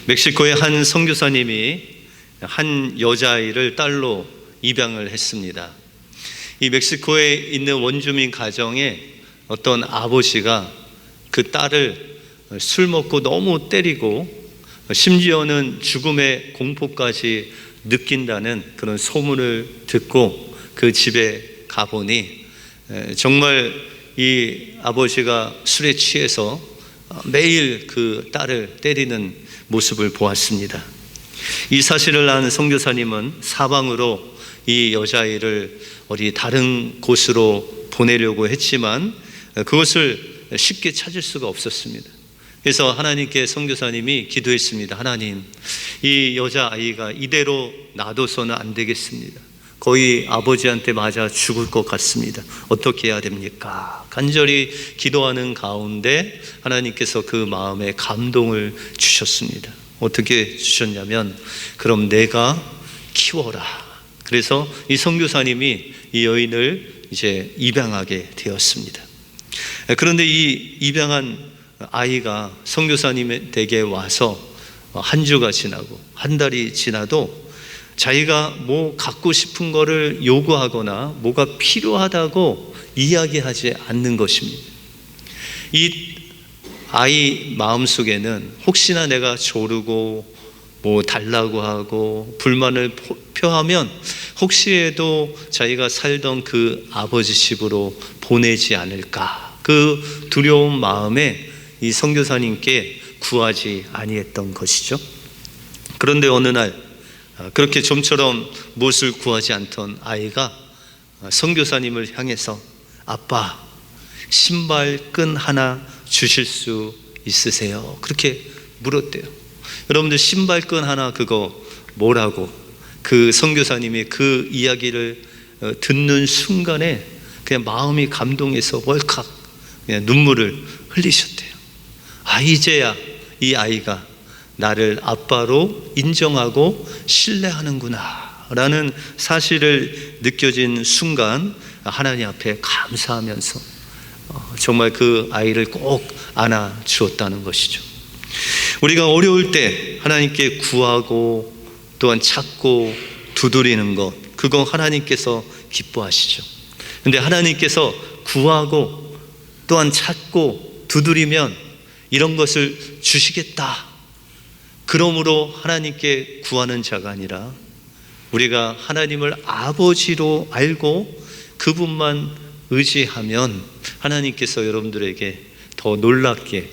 멕시코의 한 선교사님이 한 여자아이를 딸로 입양을 했습니다. 이 멕시코에 있는 원주민 가정에 어떤 아버지가 그 딸을 술 먹고 너무 때리고 심지어는 죽음의 공포까지 느낀다는 그런 소문을 듣고 그 집에 가보니 정말 이 아버지가 술에 취해서 매일 그 딸을 때리는 모습을 보았습니다. 이 사실을 아는 선교사님은 사방으로 이 여자아이를 어디 다른 곳으로 보내려고 했지만 그것을 쉽게 찾을 수가 없었습니다. 그래서 하나님께 선교사님이 기도했습니다. 하나님, 이 여자아이가 이대로 놔둬서는 안 되겠습니다. 거의 아버지한테 맞아 죽을 것 같습니다. 어떻게 해야 됩니까? 간절히 기도하는 가운데 하나님께서 그 마음에 감동을 주셨습니다. 어떻게 주셨냐면, 그럼 내가 키워라. 그래서 이 선교사님이 이 여인을 이제 입양하게 되었습니다. 그런데 이 입양한 아이가 선교사님 댁에 와서 한 주가 지나고 한 달이 지나도 자기가 뭐 갖고 싶은 거를 요구하거나 뭐가 필요하다고 이야기하지 않는 것입니다. 이 아이 마음속에는 혹시나 내가 조르고 뭐 달라고 하고 불만을 표하면 혹시라도 자기가 살던 그 아버지 집으로 보내지 않을까, 그 두려운 마음에 이 선교사님께 구하지 아니했던 것이죠. 그런데 어느 날 그렇게 좀처럼 무엇을 구하지 않던 아이가 선교사님을 향해서 아빠, 신발끈 하나 주실 수 있으세요? 그렇게 물었대요. 여러분들 신발끈 하나 그거 뭐라고? 그 선교사님이 그 이야기를 듣는 순간에 그냥 마음이 감동해서 월칵 그냥 눈물을 흘리셨대요. 이제야 이 아이가 나를 아빠로 인정하고 신뢰하는구나 라는 사실을 느껴진 순간 하나님 앞에 감사하면서 정말 그 아이를 꼭 안아 주었다는 것이죠. 우리가 어려울 때 하나님께 구하고 또한 찾고 두드리는 것, 그거 하나님께서 기뻐하시죠. 근데 하나님께서 구하고 또한 찾고 두드리면 이런 것을 주시겠다, 그러므로 하나님께 구하는 자가 아니라 우리가 하나님을 아버지로 알고 그분만 의지하면 하나님께서 여러분들에게 더 놀랍게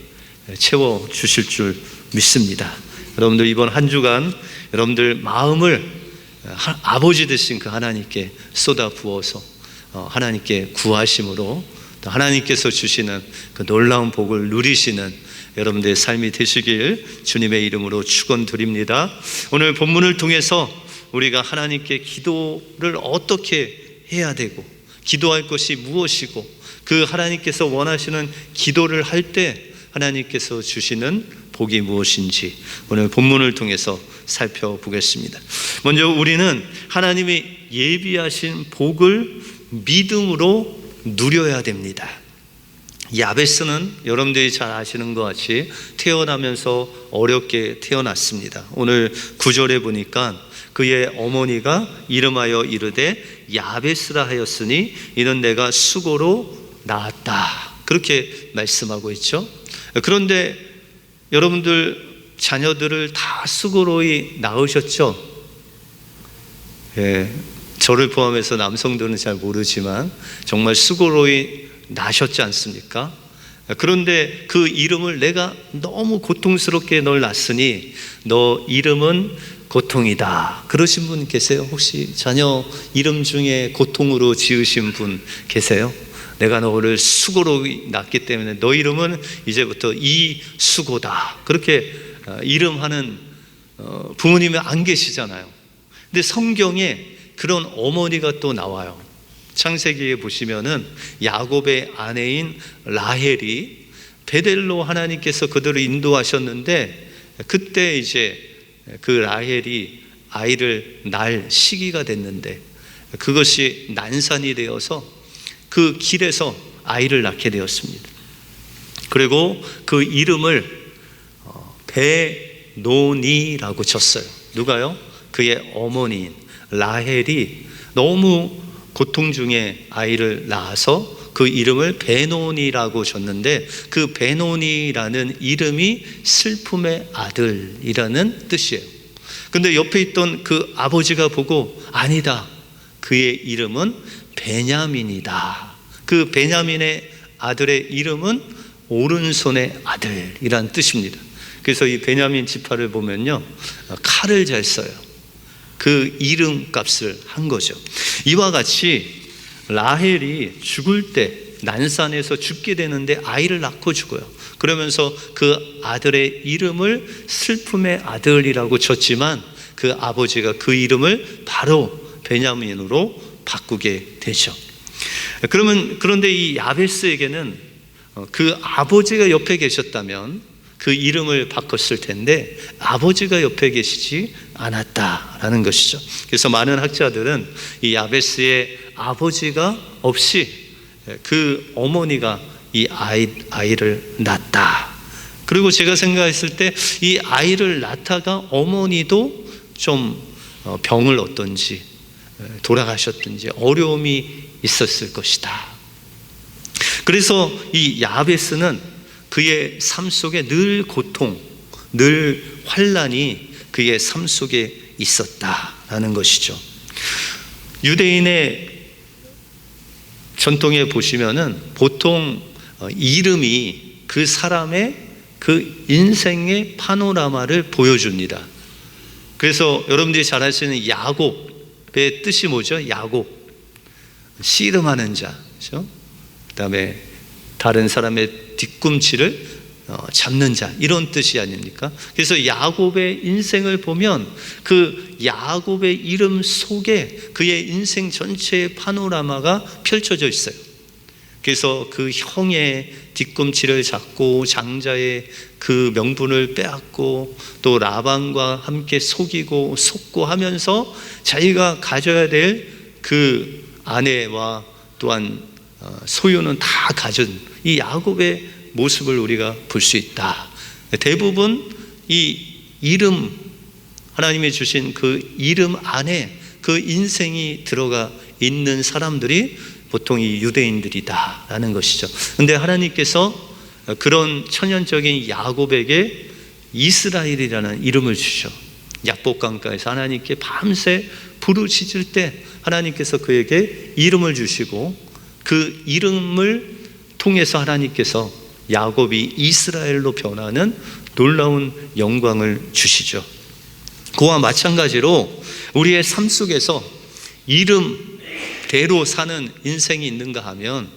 채워주실 줄 믿습니다. 여러분들 이번 한 주간 여러분들 마음을 아버지 되신 그 하나님께 쏟아 부어서 하나님께 구하심으로 하나님께서 주시는 그 놀라운 복을 누리시는 여러분들의 삶이 되시길 주님의 이름으로 축원드립니다. 오늘 본문을 통해서 우리가 하나님께 기도를 어떻게 해야 되고 기도할 것이 무엇이고 그 하나님께서 원하시는 기도를 할 때 하나님께서 주시는 복이 무엇인지 오늘 본문을 통해서 살펴보겠습니다. 먼저 우리는 하나님이 예비하신 복을 믿음으로 누려야 됩니다. 야베스는 여러분들이 잘 아시는 것 같이 태어나면서 어렵게 태어났습니다. 오늘 9절에 보니까 그의 어머니가 이름하여 이르되 야베스라 하였으니 이는 내가 수고로 낳았다, 그렇게 말씀하고 있죠. 그런데 여러분들 자녀들을 다 수고로이 낳으셨죠? 저를 포함해서 남성들은 잘 모르지만 정말 수고로이 낳으셨지 않습니까? 그런데 그 이름을 내가 너무 고통스럽게 널 낳았으니 너 이름은 고통이다, 그러신 분 계세요? 혹시 자녀 이름 중에 고통으로 지으신 분 계세요? 내가 너를 수고로 낳기 때문에 너 이름은 이제부터 이수고다, 그렇게 이름하는 부모님이 안 계시잖아요. 근데 성경에 그런 어머니가 또 나와요. 창세기에 보시면은 야곱의 아내인 라헬이 베델로 하나님께서 그들을 인도하셨는데 그때 이제 그 라헬이 아이를 낳을 시기가 됐는데 그것이 난산이 되어서 그 길에서 아이를 낳게 되었습니다. 그리고 그 이름을 베노니라고 쳤어요. 누가요? 그의 어머니인 라헬이 너무 고통 중에 아이를 낳아서 그 이름을 베노니라고 줬는데, 그 베노니라는 이름이 슬픔의 아들이라는 뜻이에요. 근데 옆에 있던 그 아버지가 보고, 아니다, 그의 이름은 베냐민이다. 그 베냐민의 아들의 이름은 오른손의 아들이란 뜻입니다. 그래서 이 베냐민 지파를 보면요, 칼을 잘 써요. 그 이름값을 한 거죠. 이와 같이 라헬이 죽을 때 난산에서 죽게 되는데 아이를 낳고 죽어요. 그러면서 그 아들의 이름을 슬픔의 아들이라고 쳤지만 그 아버지가 그 이름을 바로 베냐민으로 바꾸게 되죠. 그런데 이 야베스에게는 그 아버지가 옆에 계셨다면 그 이름을 바꿨을 텐데 아버지가 옆에 계시지 않았다라는 것이죠. 그래서 많은 학자들은 이 야베스의 아버지가 없이 그 어머니가 이 아이를 낳았다. 그리고 제가 생각했을 때 이 아이를 낳다가 어머니도 좀 병을 얻던지 돌아가셨든지 어려움이 있었을 것이다. 그래서 이 야베스는 그의 삶 속에 늘 고통, 늘 환난이 그의 삶 속에 있었다라는 것이죠. 유대인의 전통에 보시면은 보통 이름이 그 사람의 그 인생의 파노라마를 보여줍니다. 그래서 여러분들이 잘 아시는 야곱의 뜻이 뭐죠? 야곱, 씨름하는 자, 그렇죠? 그다음에 다른 사람의 뒤꿈치를 잡는 자, 이런 뜻이 아닙니까? 그래서 야곱의 인생을 보면 그 야곱의 이름 속에 그의 인생 전체의 파노라마가 펼쳐져 있어요. 그래서 그 형의 뒤꿈치를 잡고 장자의 그 명분을 빼앗고 또 라반과 함께 속이고 속고 하면서 자기가 가져야 될 그 아내와 또한 소유는 다 가진 이 야곱의 모습을 우리가 볼 수 있다. 대부분 이 이름, 하나님이 주신 그 이름 안에 그 인생이 들어가 있는 사람들이 보통 이 유대인들이다라는 것이죠. 그런데 하나님께서 그런 천연적인 야곱에게 이스라엘이라는 이름을 주셔. 약복강가에서 하나님께 밤새 부르짖을 때 하나님께서 그에게 이름을 주시고 그 이름을 통해서 하나님께서 야곱이 이스라엘로 변하는 놀라운 영광을 주시죠. 그와 마찬가지로 우리의 삶 속에서 이름대로 사는 인생이 있는가 하면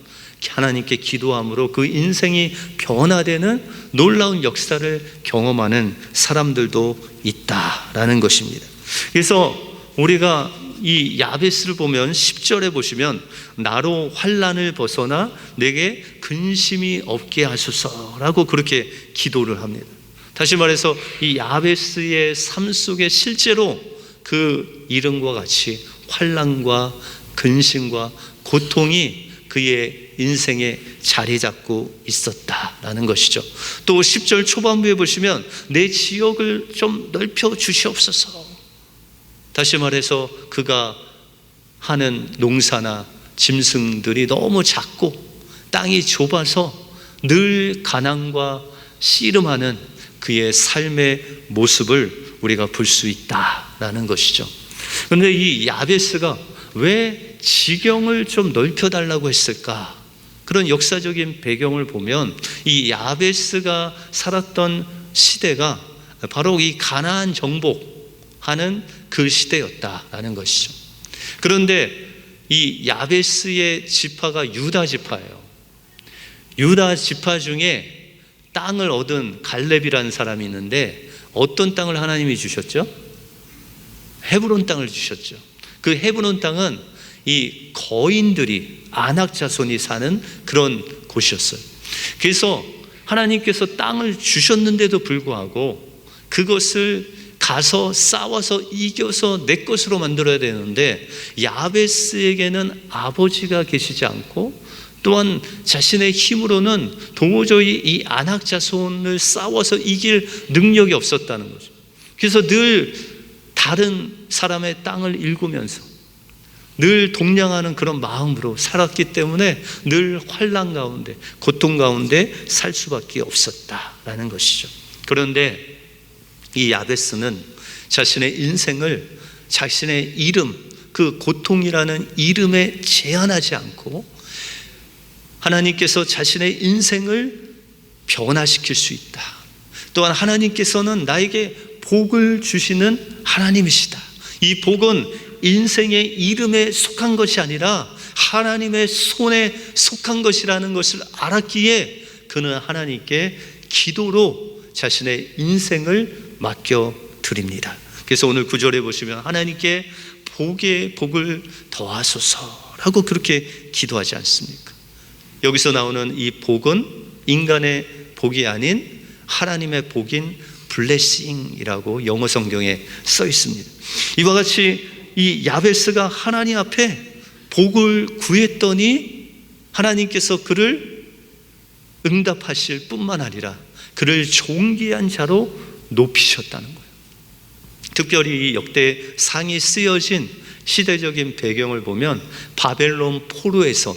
하나님께 기도함으로 그 인생이 변화되는 놀라운 역사를 경험하는 사람들도 있다라는 것입니다. 그래서 우리가 이 야베스를 보면 10절에 보시면 나로 환난을 벗어나 내게 근심이 없게 하소서라고 그렇게 기도를 합니다. 다시 말해서 이 야베스의 삶 속에 실제로 그 이름과 같이 환난과 근심과 고통이 그의 인생에 자리 잡고 있었다라는 것이죠. 또 10절 초반부에 보시면 내 지역을 좀 넓혀 주시옵소서. 다시 말해서 그가 하는 농사나 짐승들이 너무 작고 땅이 좁아서 늘 가난과 씨름하는 그의 삶의 모습을 우리가 볼 수 있다라는 것이죠. 그런데 이 야베스가 왜 지경을 좀 넓혀달라고 했을까? 그런 역사적인 배경을 보면 이 야베스가 살았던 시대가 바로 이 가나안 정복하는 그 시대였다라는 것이죠. 그런데 이 야베스의 지파가 유다 지파예요. 유다 지파 중에 땅을 얻은 갈렙이라는 사람이 있는데 어떤 땅을 하나님이 주셨죠? 헤브론 땅을 주셨죠. 그 헤브론 땅은 이 거인들이 아낙 자손이 사는 그런 곳이었어요. 그래서 하나님께서 땅을 주셨는데도 불구하고 그것을 가서 싸워서 이겨서 내 것으로 만들어야 되는데 야베스에게는 아버지가 계시지 않고 또한 자신의 힘으로는 도저히 이 아낙 자손을 싸워서 이길 능력이 없었다는 거죠. 그래서 늘 다른 사람의 땅을 일구면서 늘 동냥하는 그런 마음으로 살았기 때문에 늘 환난 가운데, 고통 가운데 살 수밖에 없었다라는 것이죠. 그런데 이 야베스는 자신의 인생을 자신의 이름, 그 고통이라는 이름에 제한하지 않고 하나님께서 자신의 인생을 변화시킬 수 있다. 또한 하나님께서는 나에게 복을 주시는 하나님이시다. 이 복은 인생의 이름에 속한 것이 아니라 하나님의 손에 속한 것이라는 것을 알았기에 그는 하나님께 기도로 자신의 인생을 맡겨드립니다. 그래서 오늘 9절에 보시면 하나님께 복의 복을 더하소서라고 그렇게 기도하지 않습니까? 여기서 나오는 이 복은 인간의 복이 아닌 하나님의 복인 블레싱이라고 영어 성경에 써 있습니다. 이와 같이 이 야베스가 하나님 앞에 복을 구했더니 하나님께서 그를 응답하실 뿐만 아니라 그를 존귀한 자로 높이셨다는 거예요. 특별히 이 역대 상이 쓰여진 시대적인 배경을 보면 바벨론 포로에서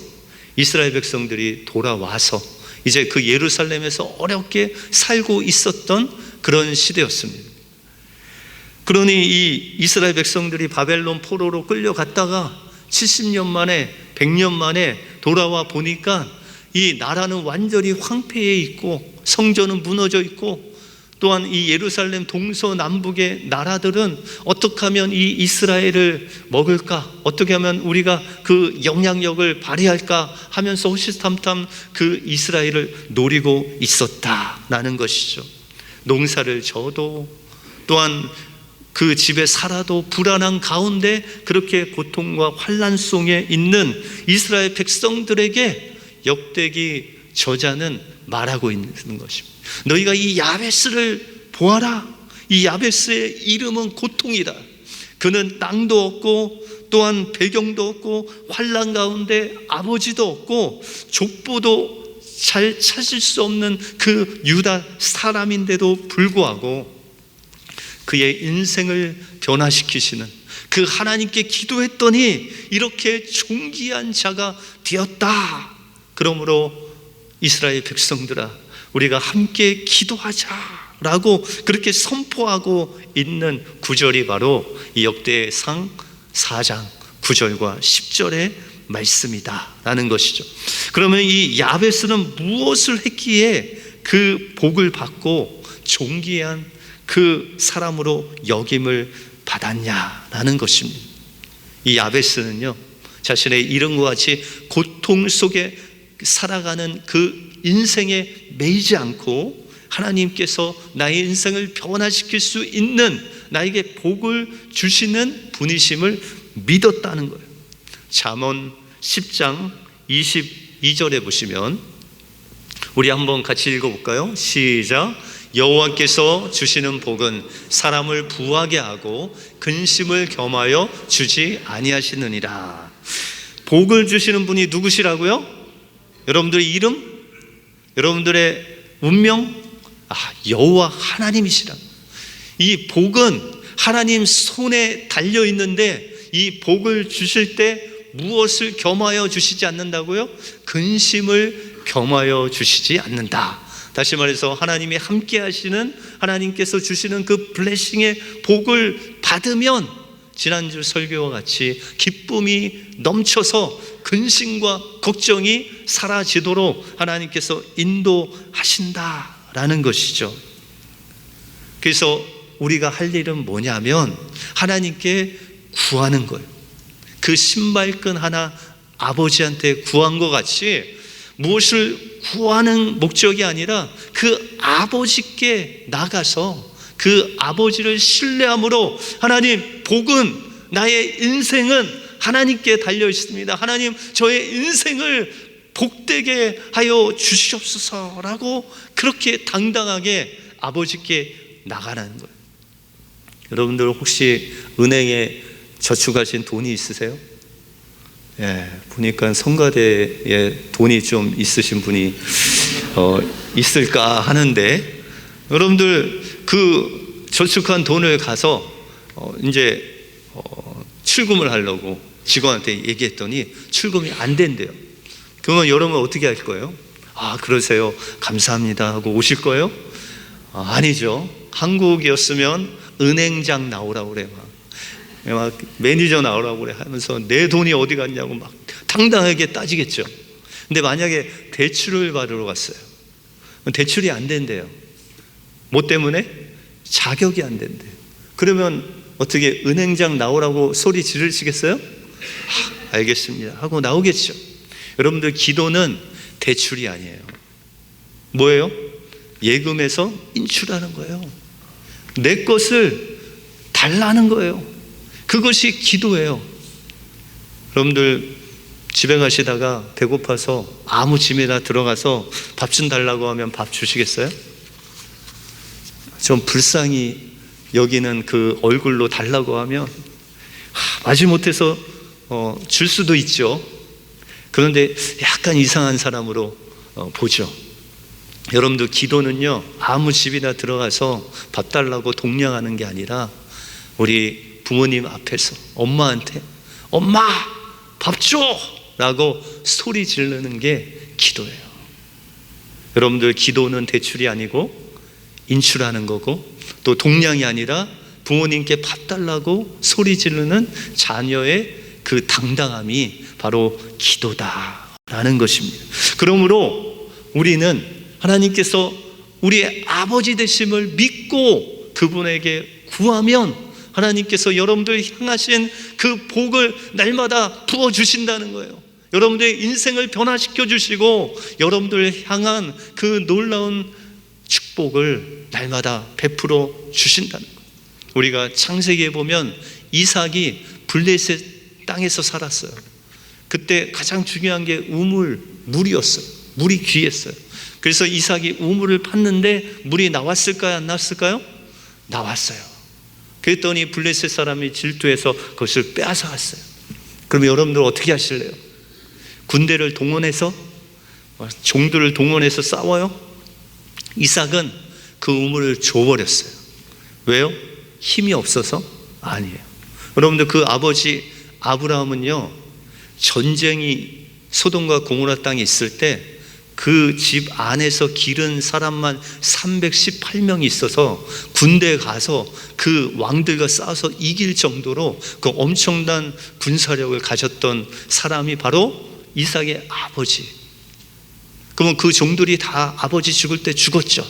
이스라엘 백성들이 돌아와서 이제 그 예루살렘에서 어렵게 살고 있었던 그런 시대였습니다. 그러니 이 이스라엘 백성들이 바벨론 포로로 끌려갔다가 70년 만에 100년 만에 돌아와 보니까 이 나라는 완전히 황폐해 있고 성전은 무너져 있고 또한 이 예루살렘 동서남북의 나라들은 어떻게 하면 이 이스라엘을 먹을까, 어떻게 하면 우리가 그 영향력을 발휘할까 하면서 호시탐탐 그 이스라엘을 노리고 있었다라는 것이죠. 농사를 져도 또한 그 집에 살아도 불안한 가운데 그렇게 고통과 환난 속에 있는 이스라엘 백성들에게 역대기 저자는 말하고 있는 것입니다. 너희가 이 야베스를 보아라. 이 야베스의 이름은 고통이다. 그는 땅도 없고 또한 배경도 없고 환난 가운데 아버지도 없고 족보도 잘 찾을 수 없는 그 유다 사람인데도 불구하고 그의 인생을 변화시키시는 그 하나님께 기도했더니 이렇게 존귀한 자가 되었다. 그러므로 이스라엘 백성들아, 우리가 함께 기도하자라고 그렇게 선포하고 있는 구절이 바로 이 역대상 4장 9절과 10절의 말씀이다라는 것이죠. 그러면 이 야베스는 무엇을 했기에 그 복을 받고 존귀한 그 사람으로 역임을 받았냐라는 것입니다. 이 야베스는요, 자신의 이름과 같이 고통 속에 살아가는 그 인생에 매이지 않고 하나님께서 나의 인생을 변화시킬 수 있는 나에게 복을 주시는 분이심을 믿었다는 거예요. 잠언 10장 22절에 보시면 우리 한번 같이 읽어볼까요? 시작. 여호와께서 주시는 복은 사람을 부하게 하고 근심을 겸하여 주지 아니하시느니라. 복을 주시는 분이 누구시라고요? 여러분들의 이름? 여러분들의 운명? 여호와 하나님이시라. 이 복은 하나님 손에 달려 있는데 이 복을 주실 때 무엇을 겸하여 주시지 않는다고요? 근심을 겸하여 주시지 않는다. 다시 말해서 하나님이 함께 하시는, 하나님께서 주시는 그 블레싱의 복을 받으면 지난주 설교와 같이 기쁨이 넘쳐서 근심과 걱정이 사라지도록 하나님께서 인도하신다라는 것이죠. 그래서 우리가 할 일은 뭐냐면 하나님께 구하는 거예요. 그 신발끈 하나 아버지한테 구한 것 같이 무엇을 구하는 목적이 아니라 그 아버지께 나가서 그 아버지를 신뢰함으로 하나님, 복은, 나의 인생은 하나님께 달려 있습니다. 하나님, 저의 인생을 복되게 하여 주시옵소서라고 그렇게 당당하게 아버지께 나가라는 거예요. 여러분들 혹시 은행에 저축하신 돈이 있으세요? 보니까 성가대에 돈이 좀 있으신 분이 있을까 하는데, 여러분들 그 저축한 돈을 가서 이제 출금을 하려고 직원한테 얘기했더니 출금이 안 된대요. 그러면 여러분 어떻게 할 거예요? 아, 그러세요, 감사합니다 하고 오실 거예요? 아니죠. 한국이었으면 은행장 나오라고 그래, 막 매니저 나오라고 그래 하면서 내 돈이 어디 갔냐고 막 당당하게 따지겠죠. 근데 만약에 대출을 받으러 갔어요. 대출이 안 된대요. 뭐 때문에? 자격이 안 된대요. 그러면 어떻게 은행장 나오라고 소리 지르시겠어요? 알겠습니다 하고 나오겠죠. 여러분들, 기도는 대출이 아니에요. 뭐예요? 예금에서 인출하는 거예요. 내 것을 달라는 거예요. 그것이 기도예요. 여러분들, 집에 가시다가 배고파서 아무 집에나 들어가서 밥 좀 달라고 하면 밥 주시겠어요? 좀 불쌍히 여기는 그 얼굴로 달라고 하면 마지못해서 줄 수도 있죠. 그런데 약간 이상한 사람으로 보죠. 여러분들, 기도는요, 아무 집이나 들어가서 밥 달라고 독려하는 게 아니라 우리 부모님 앞에서 엄마한테 엄마 밥 줘! 라고 소리 지르는 게 기도예요. 여러분들, 기도는 대출이 아니고 인출하는 거고, 또 동량이 아니라 부모님께 밥 달라고 소리 지르는 자녀의 그 당당함이 바로 기도다라는 것입니다. 그러므로 우리는 하나님께서 우리의 아버지 되심을 믿고 그분에게 구하면 하나님께서 여러분들 향하신 그 복을 날마다 부어주신다는 거예요. 여러분들의 인생을 변화시켜 주시고 여러분들 향한 그 놀라운 축복을 날마다 베풀어 주신다는 거예요. 우리가 창세기에 보면 이삭이 블레셋 땅에서 살았어요. 그때 가장 중요한 게 물이었어요. 물이 귀했어요. 그래서 이삭이 우물을 팠는데 물이 나왔을까요? 안 나왔을까요? 나왔어요. 그랬더니 블레셋 사람이 질투해서 그것을 빼앗아갔어요. 그럼 여러분들 어떻게 하실래요? 군대를 동원해서, 종들을 동원해서 싸워요? 이삭은 그 우물을 줘버렸어요. 왜요? 힘이 없어서? 아니에요. 여러분들, 그 아버지 아브라함은요, 전쟁이 소돔과 고모라 땅에 있을 때 그 집 안에서 기른 사람만 318명이 있어서 군대에 가서 그 왕들과 싸워서 이길 정도로 그 엄청난 군사력을 가졌던 사람이 바로 이삭의 아버지. 그러면 그 종들이 다 아버지 죽을 때 죽었죠.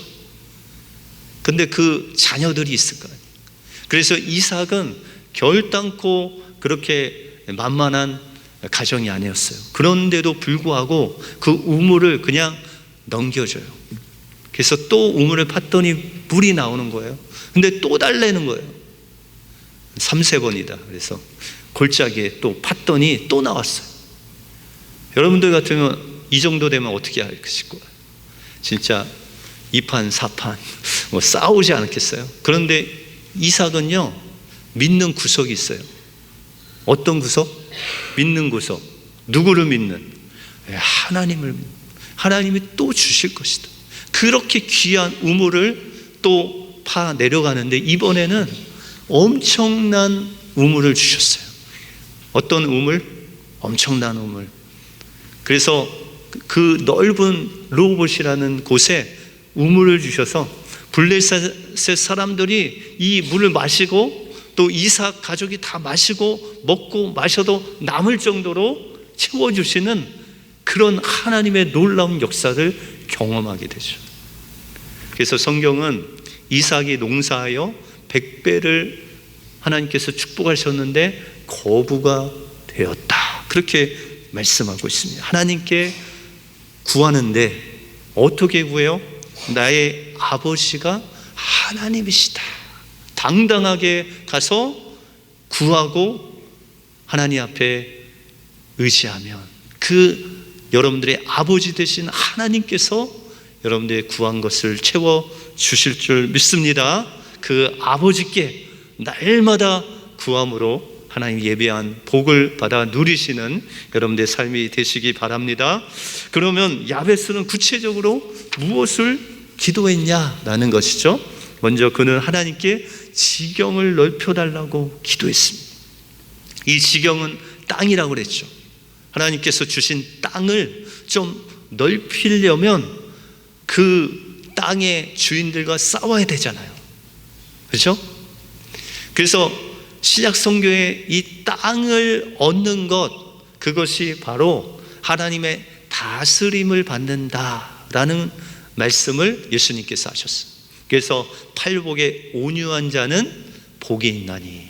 근데 그 자녀들이 있을 거예요. 그래서 이삭은 결단코 그렇게 만만한 가정이 아니었어요. 그런데도 불구하고 그 우물을 그냥 넘겨줘요. 그래서 또 우물을 팠더니 물이 나오는 거예요. 근데 또 달래는 거예요. 3-4번이다. 그래서 골짜기에 또 팠더니 또 나왔어요. 여러분들 같으면 이 정도 되면 어떻게 하실 거예요? 진짜 2판 4판 뭐 싸우지 않겠어요? 그런데 이삭은요, 믿는 구석이 있어요. 어떤 구석? 믿는 구석. 누구를 믿는? 하나님을 믿는. 하나님이 또 주실 것이다. 그렇게 귀한 우물을 또 파 내려가는데 이번에는 엄청난 우물을 주셨어요. 어떤 우물? 엄청난 우물. 그래서 그 넓은 르호봇이라는 곳에 우물을 주셔서 블레셋 사람들이 이 물을 마시고 또 이삭 가족이 다 마시고 먹고 마셔도 남을 정도로 채워주시는 그런 하나님의 놀라운 역사를 경험하게 되죠. 그래서 성경은 이삭이 농사하여 100배를 하나님께서 축복하셨는데 거부가 되었다, 그렇게 말씀하고 있습니다. 하나님께 구하는데 어떻게 구해요? 나의 아버지가 하나님이시다. 당당하게 가서 구하고 하나님 앞에 의지하면 그 여러분들의 아버지 되신 하나님께서 여러분들의 구한 것을 채워 주실 줄 믿습니다. 그 아버지께 날마다 구함으로 하나님 예배한 복을 받아 누리시는 여러분들의 삶이 되시기 바랍니다. 그러면 야베스는 구체적으로 무엇을 기도했냐라는 것이죠. 먼저 그는 하나님께 지경을 넓혀달라고 기도했습니다. 이 지경은 땅이라고 그랬죠. 하나님께서 주신 땅을 좀 넓히려면 그 땅의 주인들과 싸워야 되잖아요. 그렇죠? 그래서 신약 성경에 이 땅을 얻는 것, 그것이 바로 하나님의 다스림을 받는다라는 말씀을 예수님께서 하셨어요. 그래서 팔복에 온유한 자는 복이 있나니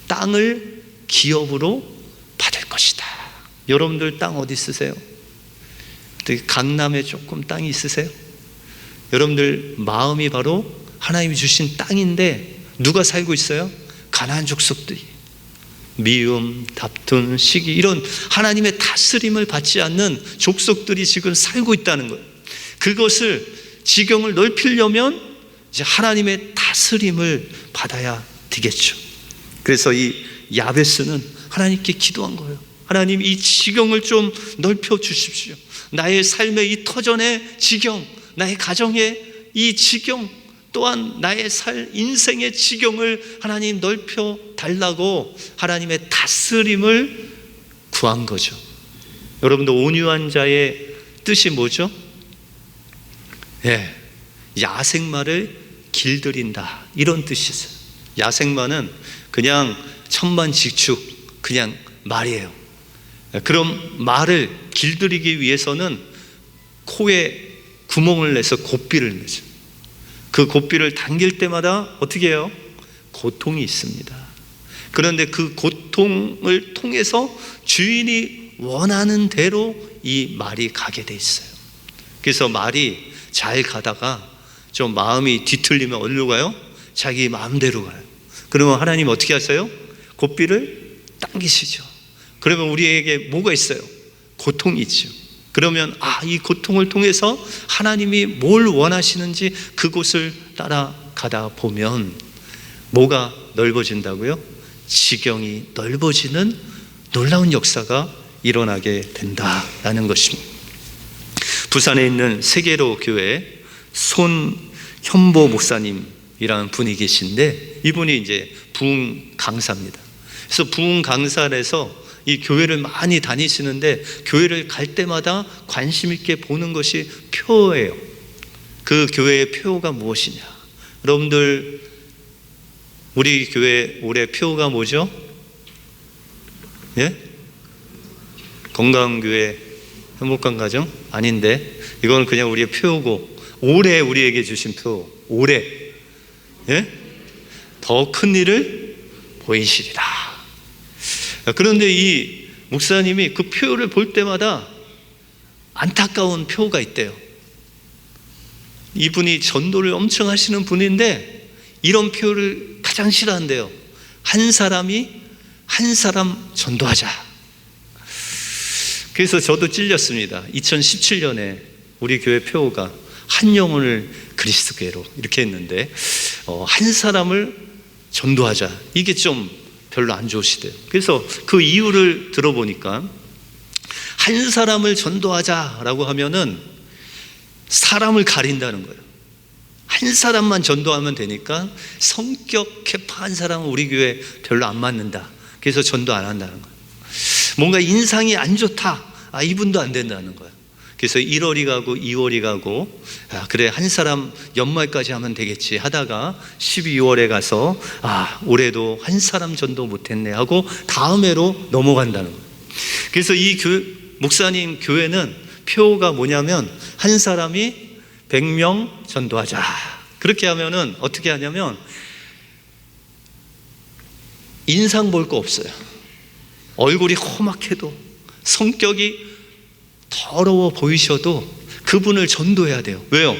땅을 기업으로 받을 것이다. 여러분들 땅 어디 있으세요? 강남에 조금 땅이 있으세요? 여러분들 마음이 바로 하나님이 주신 땅인데 누가 살고 있어요? 가나안 족속들이. 미움, 다툼, 시기, 이런 하나님의 다스림을 받지 않는 족속들이 지금 살고 있다는 거예요. 그것을 지경을 넓히려면 이제 하나님의 다스림을 받아야 되겠죠. 그래서 이 야베스는 하나님께 기도한 거예요. 하나님, 이 지경을 좀 넓혀 주십시오. 나의 삶의 이 터전의 지경, 나의 가정의 이 지경, 또한 나의 인생의 지경을 하나님 넓혀 달라고 하나님의 다스림을 구한 거죠. 여러분들, 온유한 자의 뜻이 뭐죠? 야생마를 길들인다, 이런 뜻이 있어요. 야생마는 그냥 천만직축, 그냥 말이에요. 그럼 말을 길들이기 위해서는 코에 구멍을 내서 고삐를 내죠. 그 고삐를 당길 때마다 어떻게 해요? 고통이 있습니다. 그런데 그 고통을 통해서 주인이 원하는 대로 이 말이 가게 돼 있어요. 그래서 말이 잘 가다가 좀 마음이 뒤틀리면 어디로 가요? 자기 마음대로 가요. 그러면 하나님 어떻게 하세요? 고삐를 당기시죠. 그러면 우리에게 뭐가 있어요? 고통이 있죠. 그러면 이 고통을 통해서 하나님이 뭘 원하시는지 그곳을 따라가다 보면 뭐가 넓어진다고요? 지경이 넓어지는 놀라운 역사가 일어나게 된다라는 것입니다. 부산에 있는 세계로 교회 손현보 목사님이라는 분이 계신데, 이분이 이제 부흥 강사입니다. 그래서 부흥 강사에서 이 교회를 많이 다니시는데, 교회를 갈 때마다 관심 있게 보는 것이 표예요. 그 교회의 표가 무엇이냐? 여러분들, 우리 교회 올해 표가 뭐죠? 건강교회 행복한 가정? 아닌데, 이건 그냥 우리의 표고, 올해 우리에게 주신 표, 올해 더 큰 일을 보이시리라. 그런데 이 목사님이 그 표를 볼 때마다 안타까운 표가 있대요. 이분이 전도를 엄청 하시는 분인데 이런 표를 가장 싫어한대요. 한 사람이 한 사람 전도하자. 그래서 저도 찔렸습니다. 2017년에 우리 교회 표가 한 영혼을 그리스도께로 이렇게 했는데, 한 사람을 전도하자, 이게 좀 별로 안 좋으시대요. 그래서 그 이유를 들어보니까, 한 사람을 전도하자라고 하면은 사람을 가린다는 거예요. 한 사람만 전도하면 되니까 성격 개파한 사람은 우리 교회 별로 안 맞는다, 그래서 전도 안 한다는 거예요. 뭔가 인상이 안 좋다, 이분도 안 된다는 거예요. 그래서 1월이 가고 2월이 가고, 그래 한 사람 연말까지 하면 되겠지 하다가 12월에 가서 올해도 한 사람 전도 못했네 하고 다음 해로 넘어간다는 거예요. 그래서 이 목사님 교회는 표가 뭐냐면, 한 사람이 100명 전도하자. 그렇게 하면은 어떻게 하냐면 인상 볼 거 없어요. 얼굴이 험악해도, 성격이 더러워 보이셔도 그분을 전도해야 돼요. 왜요?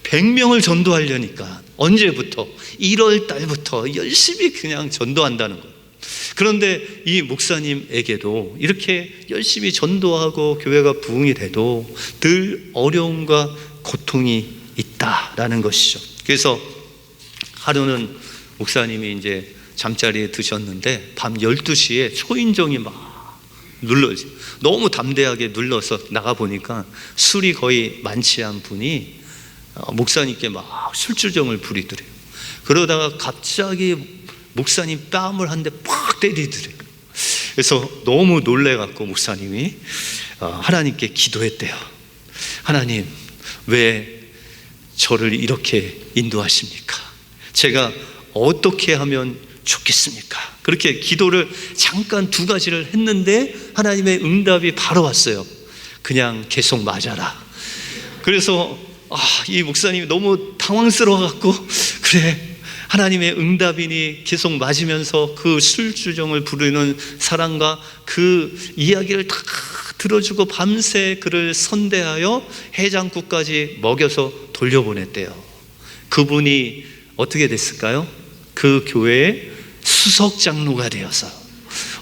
100명을 전도하려니까 언제부터? 1월 달부터 열심히 그냥 전도한다는 거예요. 그런데 이 목사님에게도 이렇게 열심히 전도하고 교회가 부흥이 돼도 늘 어려움과 고통이 있다라는 것이죠. 그래서 하루는 목사님이 이제 잠자리에 드셨는데 밤 12시에 초인종이 막 눌러지, 너무 담대하게 눌러서 나가보니까 술이 거의 만취한 분이 목사님께 막 술주정을 부리더래요. 그러다가 갑자기 목사님 뺨을 한 대 팍 때리더래요. 그래서 너무 놀래갖고 목사님이 하나님께 기도했대요. 하나님, 왜 저를 이렇게 인도하십니까? 제가 어떻게 하면 좋겠습니까? 그렇게 기도를 잠깐 2가지를 했는데 하나님의 응답이 바로 왔어요. 그냥 계속 맞아라. 그래서 이 목사님이 너무 당황스러워갖고, 그래, 하나님의 응답이니 계속 맞으면서 그 술주정을 부르는 사람과 그 이야기를 다 들어주고 밤새 그를 선대하여 해장국까지 먹여서 돌려보냈대요. 그분이 어떻게 됐을까요? 그 교회의 수석장로가 되어서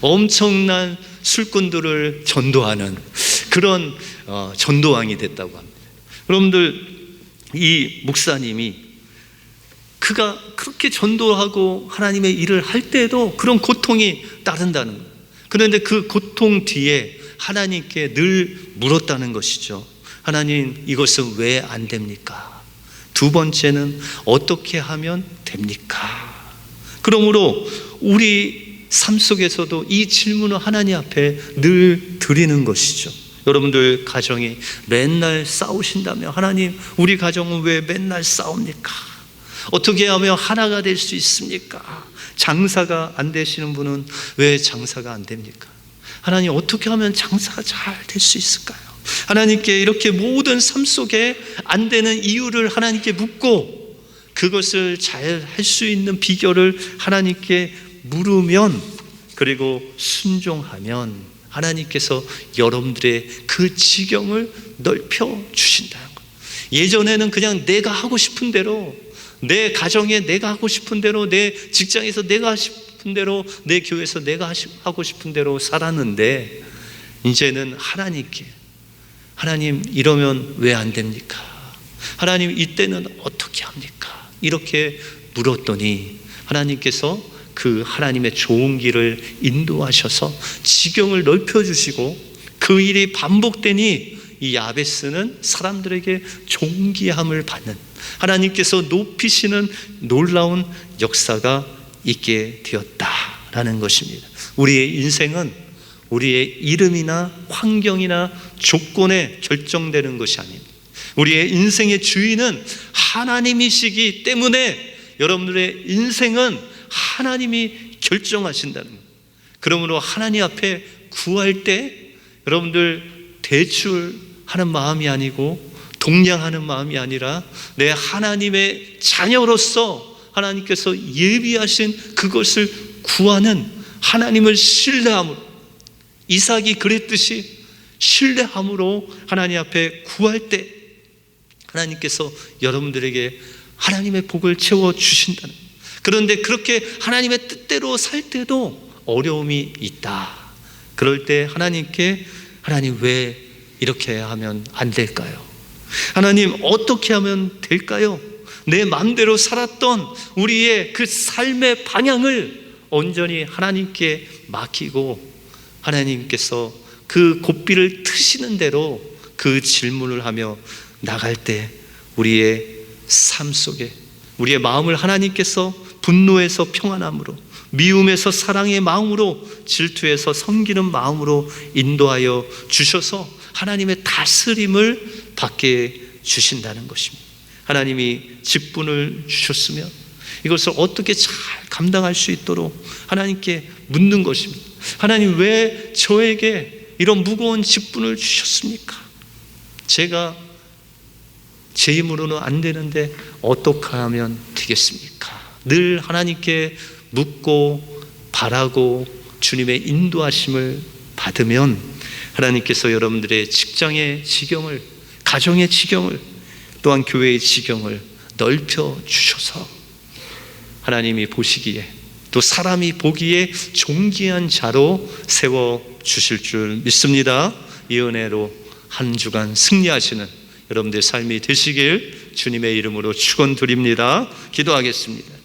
엄청난 술꾼들을 전도하는 그런 전도왕이 됐다고 합니다. 여러분들, 이 목사님이 그가 그렇게 전도하고 하나님의 일을 할 때에도 그런 고통이 따른다는 거예요. 그런데 그 고통 뒤에 하나님께 늘 물었다는 것이죠. 하나님, 이것은 왜 안 됩니까? 2번째는 어떻게 하면 됩니까? 그러므로 우리 삶 속에서도 이 질문을 하나님 앞에 늘 드리는 것이죠. 여러분들 가정이 맨날 싸우신다면, 하나님, 우리 가정은 왜 맨날 싸웁니까? 어떻게 하면 하나가 될 수 있습니까? 장사가 안 되시는 분은 왜 장사가 안 됩니까? 하나님, 어떻게 하면 장사가 잘 될 수 있을까요? 하나님께 이렇게 모든 삶 속에 안 되는 이유를 하나님께 묻고 그것을 잘 할 수 있는 비결을 하나님께 물으면, 그리고 순종하면 하나님께서 여러분들의 그 지경을 넓혀 주신다는 거예요. 예전에는 그냥 내가 하고 싶은 대로, 내 가정에 내가 하고 싶은 대로, 내 직장에서 내가 하고 싶은 대로, 내 교회에서 내가 하고 싶은 대로 살았는데, 이제는 하나님께, 하나님, 이러면 왜 안 됩니까? 하나님, 이때는 어떻게 합니까? 이렇게 물었더니 하나님께서 그 하나님의 좋은 길을 인도하셔서 지경을 넓혀주시고, 그 일이 반복되니 이 야베스는 사람들에게 존귀함을 받는, 하나님께서 높이시는 놀라운 역사가 있게 되었다라는 것입니다. 우리의 인생은 우리의 이름이나 환경이나 조건에 결정되는 것이 아닙니다. 우리의 인생의 주인은 하나님이시기 때문에 여러분들의 인생은 하나님이 결정하신다는 거예요. 그러므로 하나님 앞에 구할 때 여러분들 대출하는 마음이 아니고 동냥하는 마음이 아니라 내 하나님의 자녀로서 하나님께서 예비하신 그것을 구하는 하나님을 신뢰함으로, 이삭이 그랬듯이 신뢰함으로 하나님 앞에 구할 때 하나님께서 여러분들에게 하나님의 복을 채워주신다는 거예요. 그런데 그렇게 하나님의 뜻대로 살 때도 어려움이 있다. 그럴 때 하나님께, 하나님, 왜 이렇게 하면 안 될까요? 하나님, 어떻게 하면 될까요? 내 마음대로 살았던 우리의 그 삶의 방향을 온전히 하나님께 맡기고 하나님께서 그 고삐를 트시는 대로 그 질문을 하며 나갈 때 우리의 삶 속에 우리의 마음을 하나님께서 분노에서 평안함으로, 미움에서 사랑의 마음으로, 질투에서 섬기는 마음으로 인도하여 주셔서 하나님의 다스림을 받게 주신다는 것입니다. 하나님이 직분을 주셨으면 이것을 어떻게 잘 감당할 수 있도록 하나님께 묻는 것입니다. 하나님, 왜 저에게 이런 무거운 직분을 주셨습니까? 제가 제 힘으로는 안 되는데 어떻게 하면 되겠습니까? 늘 하나님께 묻고 바라고 주님의 인도하심을 받으면 하나님께서 여러분들의 직장의 지경을, 가정의 지경을, 또한 교회의 지경을 넓혀 주셔서 하나님이 보시기에, 또 사람이 보기에 존귀한 자로 세워 주실 줄 믿습니다. 이 은혜로 한 주간 승리하시는 여러분들의 삶이 되시길 주님의 이름으로 축원드립니다. 기도하겠습니다.